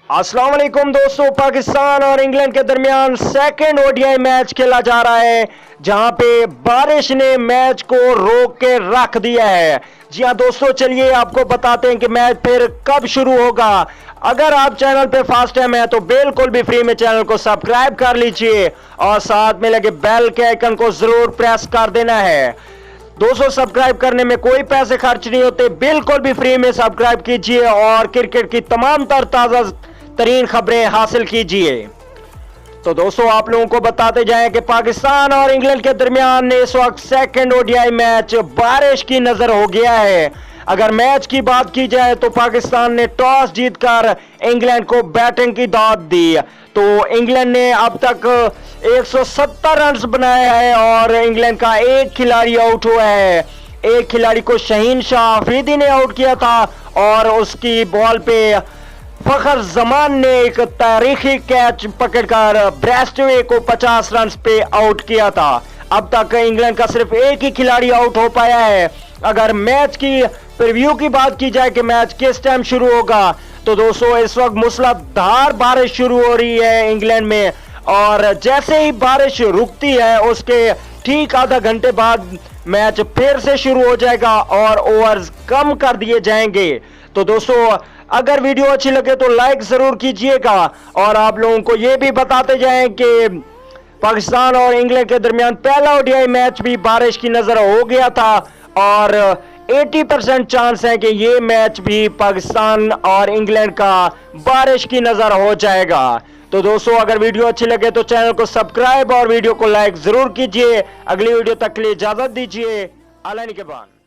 अस्सलाम वालेकुम दोस्तों, पाकिस्तान और इंग्लैंड के दरमियान सेकंड ओडीआई मैच खेला जा रहा है जहां पे बारिश ने मैच को रोक के रख दिया है। जी हां दोस्तों, चलिए आपको बताते हैं कि मैच फिर कब शुरू होगा। अगर आप चैनल पे फर्स्ट टाइम है तो बिल्कुल भी फ्री में चैनल को सब्सक्राइब कर लीजिए और साथ में लगे बेल के आइकन को जरूर प्रेस कर देना है। दोस्तों, सब्सक्राइब करने में कोई पैसे खर्च नहीं होते, बिल्कुल भी फ्री में सब्सक्राइब कीजिए और क्रिकेट की तमाम ताजा तरीन खबरें हासिल कीजिए। तो दोस्तों, आप लोगों को बताते जाएं कि पाकिस्तान और इंग्लैंड के दरमियान इस वक्त सेकंड ओडीआई मैच बारिश की नजर हो गया है। अगर मैच की बात की जाए तो पाकिस्तान ने टॉस जीतकर इंग्लैंड को बैटिंग की दाद दी। तो इंग्लैंड ने अब तक 170 रन बनाए हैं और इंग्लैंड का एक खिलाड़ी आउट हुआ है। एक खिलाड़ी को शाहीन शाह अफरीदी ने आउट किया था और उसकी बॉल पे फखर जमान ने एक तारीखी कैच पकड़कर ब्रेस्टवे को 50 रन पे आउट किया था। अब तक इंग्लैंड का सिर्फ एक ही खिलाड़ी आउट हो पाया है। अगर मैच की प्रीव्यू की बात की जाए कि मैच किस टाइम शुरू होगा, तो दोस्तों इस वक्त मूसलाधार बारिश शुरू हो रही है इंग्लैंड में और जैसे ही बारिश रुकती है उसके ठीक आधा घंटे बाद मैच फिर से शुरू हो जाएगा और ओवर्स कम कर दिए जाएंगे। तो दोस्तों, अगर वीडियो अच्छी लगे तो लाइक जरूर कीजिएगा और आप लोगों को यह भी बताते जाएं कि पाकिस्तान और इंग्लैंड के दरमियान पहला ओडीआई मैच भी बारिश की नजर हो गया था और 80% चांस है कि ये मैच भी पाकिस्तान और इंग्लैंड का बारिश की नजर हो जाएगा। तो दोस्तों, अगर वीडियो अच्छी लगे तो चैनल को सब्सक्राइब और वीडियो को लाइक जरूर कीजिए। अगली वीडियो तक के लिए इजाजत दीजिए। अल्लाह निगहबान।